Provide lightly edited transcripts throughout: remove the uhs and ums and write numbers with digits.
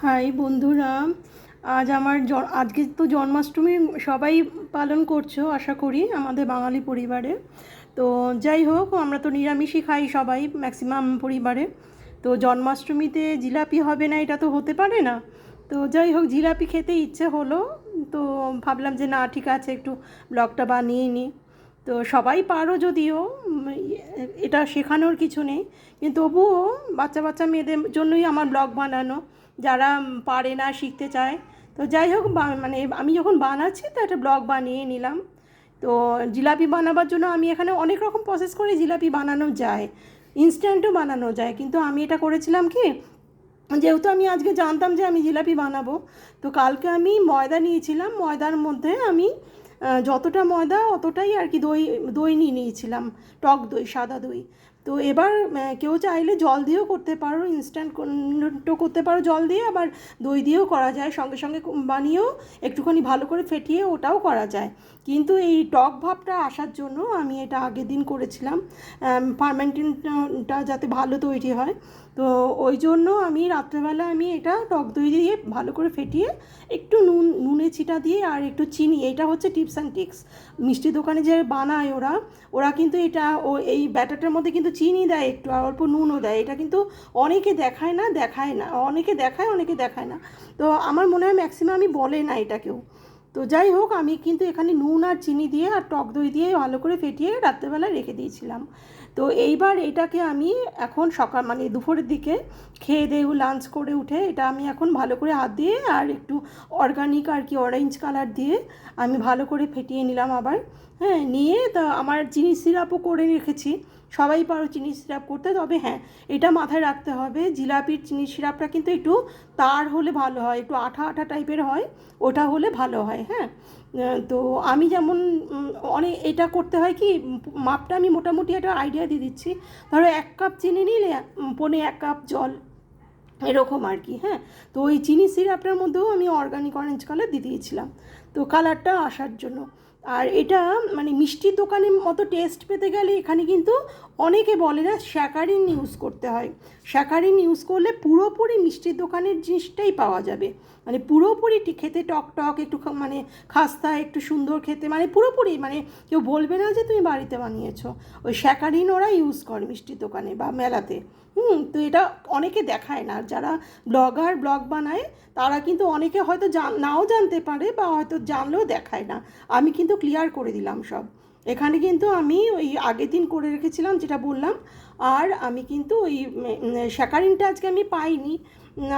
High বন্ধুরা, আজকে তো জন্মাষ্টমী সবাই পালন করছো আশা করি আমাদের বাঙালি পরিবারে। তো যাই হোক, আমরা তো নিরামিষই খাই সবাই ম্যাক্সিমাম পরিবারে। তো জন্মাষ্টমীতে জিলাপি হবে না এটা তো হতে পারে না। তো যাই হোক, জিলাপি খেতে ইচ্ছে হলো, তো ভাবলাম যে না ঠিক আছে, একটু ব্লগটা বানিয়ে নিই। তো সবাই পারো যদিও, এটা শেখানোর কিছু নেই, কিন্তু তবুও বাচ্চা বাচ্চা মেয়েদের জন্যই আমার ব্লগ বানানো, যারা পারে না, শিখতে চায়। তো যাই হোক, মানে আমি যখন বানাচ্ছি তো একটা ব্লগ বানিয়ে নিলাম। তো জিলাপি বানাবার জন্য আমি এখানে অনেক রকম প্রসেস করে জিলাপি বানানো যায়, ইনস্ট্যান্টও বানানো যায়, কিন্তু আমি এটা করেছিলাম কি, যেহেতু আমি আজকে জানতাম যে আমি জিলাপি বানাবো, তো কালকে আমি ময়দা নিয়েছিলাম, ময়দার মধ্যে আমি যতটা ময়দা অতটাই আর কি দই দই নিয়ে নিয়েছিলাম, টক দই, সাদা দই। তো এবার কেউ চাইলে জল দিয়েও করতে পারো, ইনস্ট্যান্টও করতে পারো জল দিয়ে, আবার দই দিয়েও করা যায়, সঙ্গে সঙ্গে বানিয়েও একটুখানি ভালো করে ফেটিয়ে ওটাও করা যায়। কিন্তু এই টক ভাবটা আসার জন্য আমি এটা আগের দিন করেছিলাম, ফার্মেন্টিংটা যাতে ভালো তৈরি হয়। তো ওই জন্য আমি রাত্রেবেলা আমি এটা টক দই দিয়ে ভালো করে ফেটিয়ে একটু নুনে ছিটা দিয়ে আর একটু চিনি, এটা হচ্ছে টিপস অ্যান্ড ট্রিক্স। মিষ্টি দোকানে যে বানায় ওরা ওরা কিন্তু এটা এই ব্যাটারটার মধ্যে কিন্তু চিনি দেয় একটু, আর অল্প নুনও দেয়। এটা কিন্তু অনেকে দেখায় না, অনেকে দেখায় অনেকে দেখায় না। তো আমার মনে হয় ম্যাক্সিমামই বলে না এটা কেউ। তো যাই হোক, আমি কিন্তু এখানে নুন আর চিনি দিয়ে আর টক দই দিয়ে ভালো করে ফেটিয়ে রাত্রেবেলা রেখে দিয়েছিলাম। তো এইবার এটাকে আমি এখন সকাল মানে দুপুরের দিকে খেয়ে দিয়ে লাঞ্চ করে উঠে এটা আমি এখন ভালো করে হাত দিয়ে আর একটু অর্গানিক আর কি অরেঞ্জ কালার দিয়ে আমি ভালো করে ফেটিয়ে নিলাম আবার। হ্যাঁ, নিয়ে তা আমার চিনি সিরাপও করে রেখেছি। সবাই পারো চিনি সিরাপ করতে, তবে হ্যাঁ, এটা মাথায় রাখতে হবে, জিলাপির চিনি সিরাপটা কিন্তু একটু তার হলে ভালো হয়, একটু আঠা আঠা টাইপের হয়, ওটা হলে ভালো হয়। হ্যাঁ, তো আমি যেমন অনেক এটা করতে হয় কি, মাপটা আমি মোটামুটি একটা আইডিয়া দিয়ে দিচ্ছি। ধরো 1 কাপ চিনি নিলে 1.25 কাপ জল, এরকম আর কি। হ্যাঁ, তো ওই চিনি সিরাপটার মধ্যেও আমি অর্গানিক অরেঞ্জ কালার দিয়ে দিয়েছিলাম, তো কালারটা আসার জন্য। আর এটা মানে মিষ্টির দোকানের মতো টেস্ট পেতে গেলে এখানে কিন্তু অনেকে বলে না স্যাকারিন ইউজ করতে হয়। স্যাকারিন ইউজ করলে পুরোপুরি মিষ্টির দোকানের জিনিসটাই পাওয়া যাবে, মানে পুরোপুরি খেতে টক টক একটু মানে খাস্তা একটু সুন্দর খেতে, মানে পুরোপুরি মানে কেউ বলবে না যে তুমি বাড়িতে বানিয়েছো। ওই স্যাকারিন ওরা ইউজ করে মিষ্টির দোকানে বা মেলাতে। তো এটা অনেকে দেখায় না, যারা ব্লগ বানায় তারা কিন্তু অনেকে হয়তো নাও জানতে পারে বা হয়তো জানলেও দেখায় না। আমি কিন্তু ক্লিয়ার করে দিলাম সব। এখানে কিন্তু আমি ওই আগের দিন করে রেখেছিলাম যেটা বললাম। আর আমি কিন্তু ওই স্যাকারিনটা আজকে আমি পাইনি,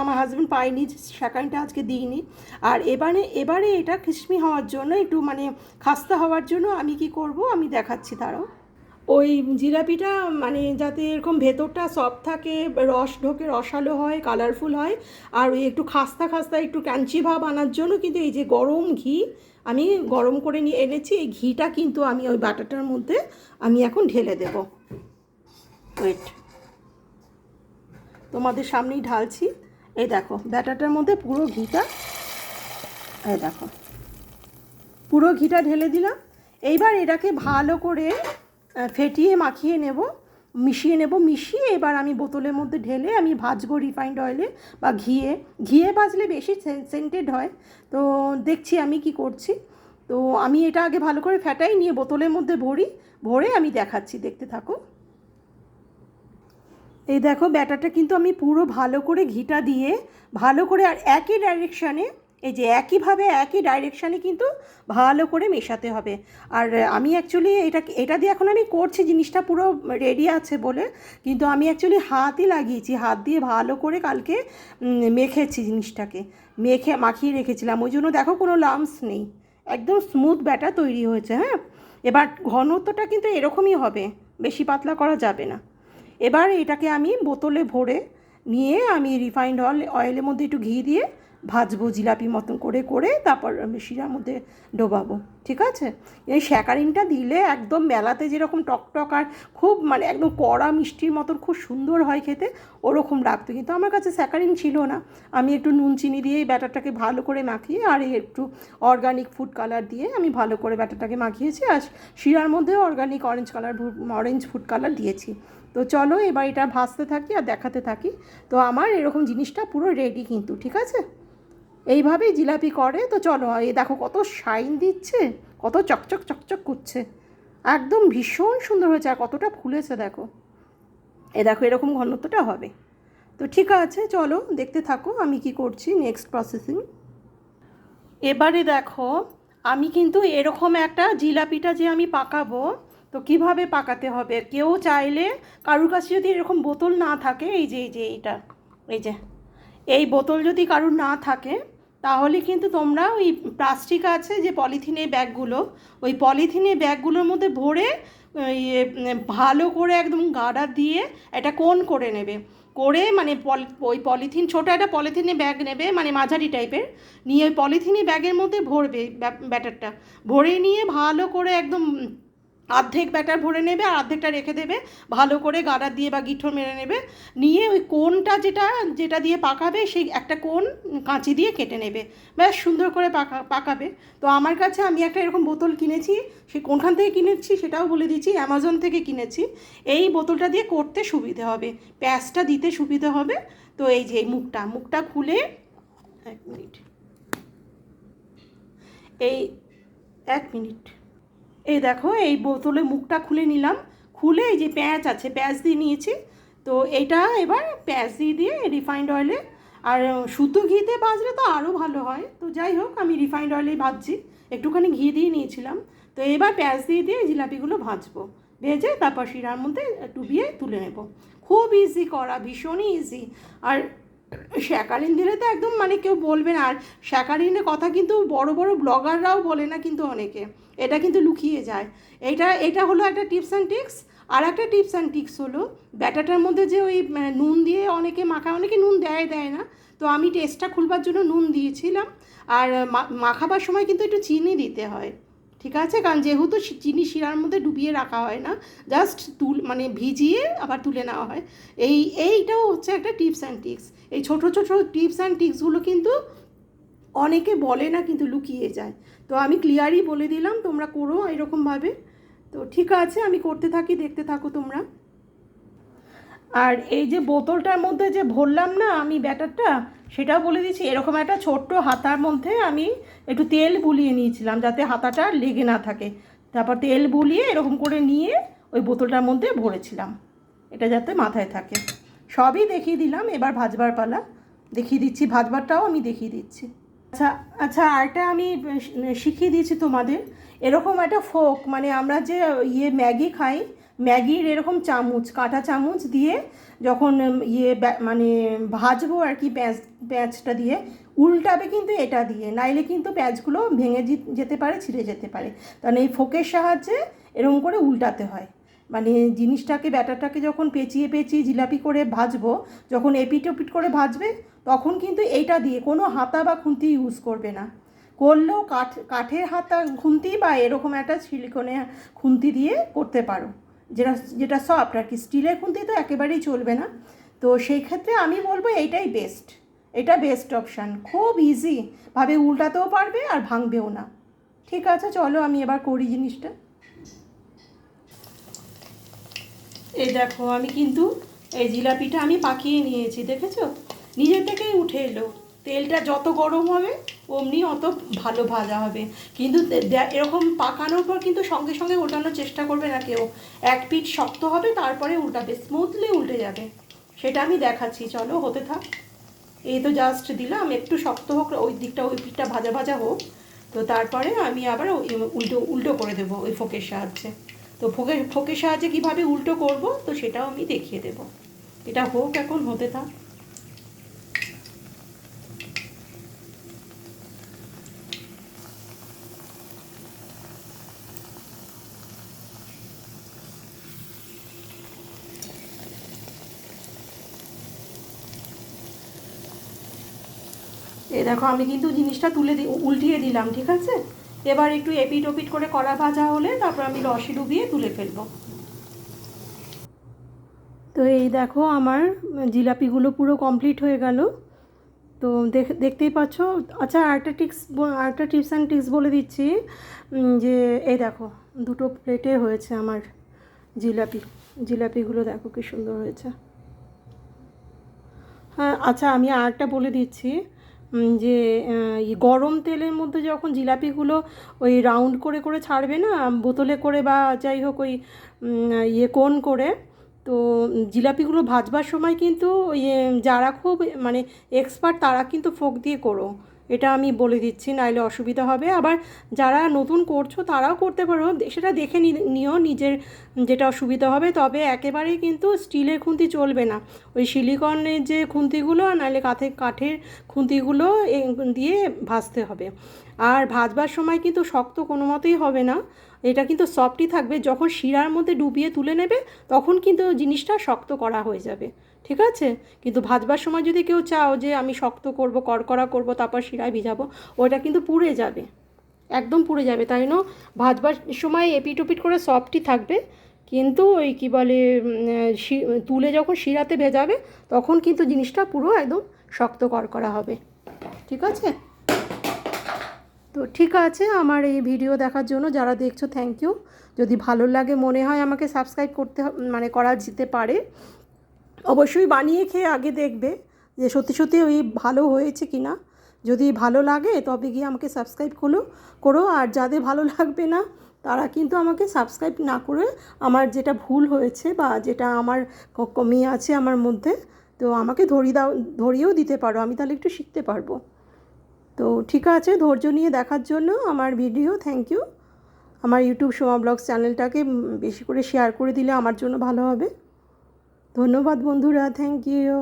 আমার হাজব্যান্ড পাইনি, স্যাকারিনটা আজকে দিইনি। আর এবারে এটা ক্রিসমি হওয়ার জন্য একটু মানে খাস্তা হওয়ার জন্য আমি কি করব আমি দেখাচ্ছি, তারাও ওই জিলাপিটা মানে যাতে এরকম ভেতরটা সফট থাকে, রস ঢোকে, রসালো হয়, কালারফুল হয়, আর ওই একটু খাস্তা খাস্তা একটু ক্রাঞ্চি ভাব আনার জন্য কিন্তু এই যে গরম ঘি আমি গরম করে নিয়ে এনেছি, এই ঘিটা কিন্তু আমি ওই বাটারটার মধ্যে আমি এখন ঢেলে দেব। ওয়েট, তোমাদের সামনেই ঢালছি। এই দেখো ব্যাটারটার মধ্যে পুরো ঘিটা, এই দেখো পুরো ঘিটা ঢেলে দিলাম। এইবার এটাকে ভালো করে ফেটিয়ে মিশিয়ে নেব, মিশিয়ে এবার আমি বোতলের মধ্যে ঢেলে আমি ভাজবো রিফাইন্ড অয়েলে বা ঘিয়ে ভাজলে বেশি সেন্টেড হয়। তো দেখছি আমি কি করছি। তো আমি এটা আগে ভালো করে ফেটাই নিয়ে বোতলের মধ্যে ভরে আমি দেখাচ্ছি, দেখতে থাকো। এই দেখো ব্যাটারটা কিন্তু আমি পুরো ভালো করে ঘিটা দিয়ে ভালো করে আর একই ডাইরেকশানে, এই যে একইভাবে একই ডাইরেকশানে কিন্তু ভালো করে মেশাতে হবে। আর আমি অ্যাকচুয়ালি এটা দিয়ে এখন আমি করছি, জিনিসটা পুরো রেডি আছে বলে, কিন্তু আমি অ্যাকচুয়ালি হাতই লাগিয়েছি, হাত দিয়ে ভালো করে কালকে মেখেছি জিনিসটাকে, মাখিয়ে রেখেছিলাম, ওই জন্য দেখো কোনো লাম্পস নেই, একদম স্মুথ ব্যাটার তৈরি হয়েছে। হ্যাঁ, এবার ঘনত্বটা কিন্তু এরকমই হবে, বেশি পাতলা করা যাবে না। এবার এটাকে আমি বোতলে ভরে নিয়ে আমি রিফাইন্ড অয়েলের মধ্যে একটু ঘি দিয়ে ভাজবো জিলাপি মতন করে তারপর শিরার মধ্যে ডোবাবো। ঠিক আছে, এই স্যাকারিনটা দিলে একদম মেলাতে যেরকম টকটক আর খুব মানে একদম কড়া মিষ্টির মতন খুব সুন্দর হয় খেতে, ওরকম লাগতো, কিন্তু আমার কাছে স্যাকারিন ছিল না। আমি একটু নুন চিনি দিয়ে এই ব্যাটারটাকে ভালো করে মাখিয়ে আর একটু অর্গানিক ফুড কালার দিয়ে আমি ভালো করে ব্যাটারটাকে মাখিয়েছি, আর শিরার মধ্যেও অর্গানিক অরেঞ্জ ফুড কালার দিয়েছি। তো চলো এবার এটা ভাজতে থাকি আর দেখাতে থাকি। তো আমার এরকম জিনিসটা পুরো রেডি কিন্তু, ঠিক আছে? এইভাবেই জিলাপি করে। তো চলো, এই দেখো কত শাইন দিচ্ছে, কত চকচক চকচক করছে, একদম ভীষণ সুন্দর হয়েছে। আর কতটা ফুলেছে দেখো, এই দেখো এরকম ঘনত্বটা হবে। তো ঠিক আছে, চলো দেখতে থাকো আমি কি করছি নেক্সট প্রসেসিং। এবারে দেখো আমি কিন্তু এরকম একটা জিলাপিটা যে আমি পাকাবো, তো কিভাবে পাকাতে হবে, কেউ চাইলে কারুর কাছে যদি এরকম বোতল না থাকে, এই যে এইটা, এই যে এই বোতল যদি কারুর না থাকে, তাহলে কিন্তু তোমরা ওই প্লাস্টিক আছে যে পলিথিনের ব্যাগগুলো, ওই পলিথিনের ব্যাগগুলোর মধ্যে ভরে ভালো করে একদম গার্ডার দিয়ে একটা কোণ করে নেবে। করে মানে ওই পলিথিন, ছোটো একটা পলিথিনের ব্যাগ নেবে, মানে মাঝারি টাইপের, নিয়ে ওই পলিথিনের ব্যাগের মধ্যে ভরবে ব্যাটারটা। ভরে নিয়ে ভালো করে একদম অর্ধেক ব্যাটার ভরে নেবে আর অর্ধেকটা রেখে দেবে, ভালো করে গার্ডার দিয়ে বা গিঠো মেরে নেবে। নিয়ে ওই কোণটা যেটা দিয়ে পাকাবে, সেই একটা কোণ কাঁচি দিয়ে কেটে নেবে, ব্যাস সুন্দর করে পাকাবে। তো আমার কাছে আমি একটা এরকম বোতল কিনেছি, সে কোনখান থেকে কিনেছি সেটাও বলে দিচ্ছি, অ্যামাজন থেকে কিনেছি। এই বোতলটা দিয়ে করতে সুবিধে হবে, প্যাঁচটা দিতে সুবিধে হবে। তো এই যে মুখটা খুলে, এক মিনিট, এই এক মিনিট, এই দেখো এই বোতলে মুখটা খুলে নিলাম, খুলে এই যে পেঁয়াজ আছে, পেঁয়াজ দিয়ে নিয়েছি। তো এইটা এবার পেঁয়াজ দিয়ে রিফাইন্ড অয়েলে, আর শুদ্ধ ঘিতে ভাজলে তো আরও ভালো হয়। তো যাই হোক আমি রিফাইন্ড অয়েলেই ভাজছি, একটুখানি ঘি দিয়ে নিয়েছিলাম। তো এবার পেঁয়াজ দিয়ে জিলাপিগুলো ভাজবো, ভেজে তারপর শিরার মধ্যে ডুবিয়ে তুলে নেব। খুব ইজি করা, ভীষণই ইজি। আর স্যাকারিন দিলে তো একদম মানে কেউ বলবে না। আর স্যাকারিনের কথা কিন্তু বড় বড় ব্লগাররাও বলে না কিন্তু অনেকে, এটা কিন্তু লুকিয়ে যায়। এটা হলো একটা টিপস অ্যান্ড ট্রিক্স। আর একটা টিপস অ্যান্ড ট্রিক্স হলো ব্যাটারটার মধ্যে যে ওই নুন দিয়ে অনেকে মাখায়, অনেকে নুন দেয় না। তো আমি টেস্টটা খুলবার জন্য নুন দিয়েছিলাম। আর মাখাবার সময় কিন্তু একটু চিনি দিতে হয়, ঠিক আছে? কারণ যেহেতু চিনি শিরার মধ্যে ডুবিয়ে রাখা হয় না, জাস্ট মানে ভিজিয়ে আবার তুলে নেওয়া হয়। এইটাও হচ্ছে একটা টিপস অ্যান্ড ট্রিক্স। এই ছোটো টিপস অ্যান্ড ট্রিক্সগুলো কিন্তু অনেকে বলে না, কিন্তু লুকিয়ে যায়। তো আমি ক্লিয়ারই বলে দিলাম, তোমরা করো এরকমভাবে। তো ঠিক আছে, আমি করতে থাকি, দেখতে থাকো তোমরা। আর এই যে বোতলটার মধ্যে যে ভরলাম না আমি ব্যাটারটা, সেটাও বলে দিচ্ছি। এরকম একটা ছোট্ট হাতার মধ্যে আমি একটু তেল বুলিয়ে নিয়েছিলাম, যাতে হাতাটা লেগে না থাকে। তারপর তেল বুলিয়ে এরকম করে নিয়ে ওই বোতলটার মধ্যে ভরেছিলাম, এটা যাতে মাথায় থাকে। সবই দেখিয়ে দিলাম, এবার ভাজবার পালা। দেখিয়ে দিচ্ছি, ভাজবারটাও আমি দেখিয়ে দিচ্ছি। আচ্ছা আচ্ছা, আরেকটা আমি শিখিয়ে দিয়েছি তোমাদের। এরকম একটা ফোক, মানে আমরা যে ম্যাগি খাই, ম্যাগির এরকম চামচ, কাঁটা চামচ দিয়ে যখন মানে ভাজবো আর কি, পেঁয়াজটা দিয়ে উল্টাবে কিন্তু এটা দিয়ে, নাইলে কিন্তু পেঁয়াজগুলো ভেঙে যেতে পারে, ছিঁড়ে যেতে পারে। কারণ এই ফোকের সাহায্যে এরকম করে উল্টাতে হয়। মানে জিনিসটাকে, ব্যাটারটাকে যখন পেঁচিয়ে জিলাপি করে ভাজবো, যখন এপিট ওপিট করে ভাজবে, তখন কিন্তু এইটা দিয়ে কোনো হাতা বা খুন্তি ইউজ করবে না। করলেও কাঠের হাতা খুন্তি বা এরকম একটা সিলিকনের খুন্তি দিয়ে করতে পারো, যেটা সফট আর কি। স্টিলের খুন্তি তো একেবারেই চলবে না। তো সেই ক্ষেত্রে আমি বলবো এইটাই বেস্ট, এটা বেস্ট অপশান। খুব ইজি ভাবে উল্টাতেও পারবে আর ভাঙবেও না। ঠিক আছে, চলো আমি এবার করি জিনিসটা। এই দেখো আমি কিন্তু এই জিলাপিটা আমি পাকিয়ে নিয়েছি, দেখেছো? নিজে থেকেই উঠে এলো। তেলটা যত গরম হবে অমনি অত ভালো ভাজা হবে। কিন্তু এরকম পাকানোর পর কিন্তু সঙ্গে সঙ্গে উল্টানোর চেষ্টা করবে না কেউ। এক পিঠ শক্ত হবে, তারপরে উল্টাবে, স্মুথলি উল্টে যাবে। সেটা আমি দেখাচ্ছি, চলো হতে থাক। এই তো জাস্ট দিলাম, একটু শক্ত হোক, ওই পিঠটা ভাজা ভাজা হোক। তো তারপরে আমি আবার উল্টো করে দেবো ওই ফোকের সাহায্যে। তো ফোকের সাহায্যে কীভাবে উল্টো করব, তো সেটাও আমি দেখিয়ে দেব। এটা হোক, এখন হতে থাক। এই দেখো আমি কিন্তু জিনিসটা উল্টিয়ে দিলাম, ঠিক আছে? এবার একটু এপিট ওপিট করে কড়া ভাজা হলে তারপর আমি রসে ডুবিয়ে তুলে ফেলবো। তো এই দেখো আমার জিলাপিগুলো পুরো কমপ্লিট হয়ে গেল। তো দেখতেই পাচ্ছ। আচ্ছা, আরেকটা টিপস অ্যান্ড ট্রিক্স বলে দিচ্ছি, যে এই দেখো দুটো প্লেটে হয়েছে আমার জিলাপি। জিলাপিগুলো দেখো কি সুন্দর হয়েছে। হ্যাঁ আচ্ছা, আমি আরেকটা বলে দিচ্ছি যে গরম তেলের মধ্যে যখন জিলাপিগুলো ওই রাউন্ড করে করে ছাড়বে না, বোতলে করে বা যাই হোক ওই কোন করে, তো জিলাপিগুলো ভাজবার সময় কিন্তু ওই যারা খুব মানে এক্সপার্ট তারা কিন্তু ফোক দিয়ে করো, এটা আমি বলে দিচ্ছি, নাইলে অসুবিধা হবে। আবার যারা নতুন করছো তারাও করতে পারো, সেটা দেখে নিও নিজের যেটা অসুবিধা হবে। তবে একেবারেই কিন্তু স্টিলের খুন্তি চলবে না, ওই সিলিকনের যে খুন্তিগুলো আর নাহলে কাঠের খুন্তিগুলো দিয়ে ভাজতে হবে। আর ভাজবার সময় কিন্তু শক্ত কোনো মতেই হবে না, এটা কিন্তু সফটই থাকবে। যখন শিরার মধ্যে ডুবিয়ে তুলে নেবে তখন কিন্তু জিনিসটা শক্ত করা হয়ে যাবে, ঠিক আছে? কিন্তু ভাজবার সময় যদি কেউ চাও যে আমি শক্ত করব, কড়কড়া করব, তারপর শিরায় ভিজাবো, ওটা কিন্তু পুড়ে যাবে, একদম পুড়ে যাবে। তাই জন্য ভাজবার সময় এপিট ওপিট করে সফটই থাকবে, কিন্তু ওই কী বলে তুলে যখন শিরাতে ভেজাবে তখন কিন্তু জিনিসটা পুরো একদম শক্ত কড়কড়া হবে, ঠিক আছে? তো ঠিক আছে, আমার এই ভিডিও দেখার জন্য যারা দেখছো থ্যাংক ইউ। যদি ভালো লাগে মনে হয় আমাকে সাবস্ক্রাইব করতে মানে করা যেতে পারে, অবশ্যই বানিয়ে খেয়ে আগে দেখবে যে সত্যি সত্যি ওই ভালো হয়েছে কি না। যদি ভালো লাগে তবে গিয়ে আমাকে সাবস্ক্রাইব করো। আর যাদের ভালো লাগবে না তারা কিন্তু আমাকে সাবস্ক্রাইব না করে আমার যেটা ভুল হয়েছে বা যেটা আমার কমি আছে আমার মধ্যে, তো আমাকে ধরিয়েও দিতে পারো, আমি তাহলে একটু শিখতে পারবো। তো ঠিক আছে, ধৈর্য নিয়ে দেখার জন্য আমার ভিডিও থ্যাংক ইউ। আমার ইউটিউব সোমা ব্লগস চ্যানেলটাকে বেশি করে শেয়ার করে দিলে আমার জন্য ভালো হবে। ধন্যবাদ বন্ধুরা, থ্যাংক ইউ।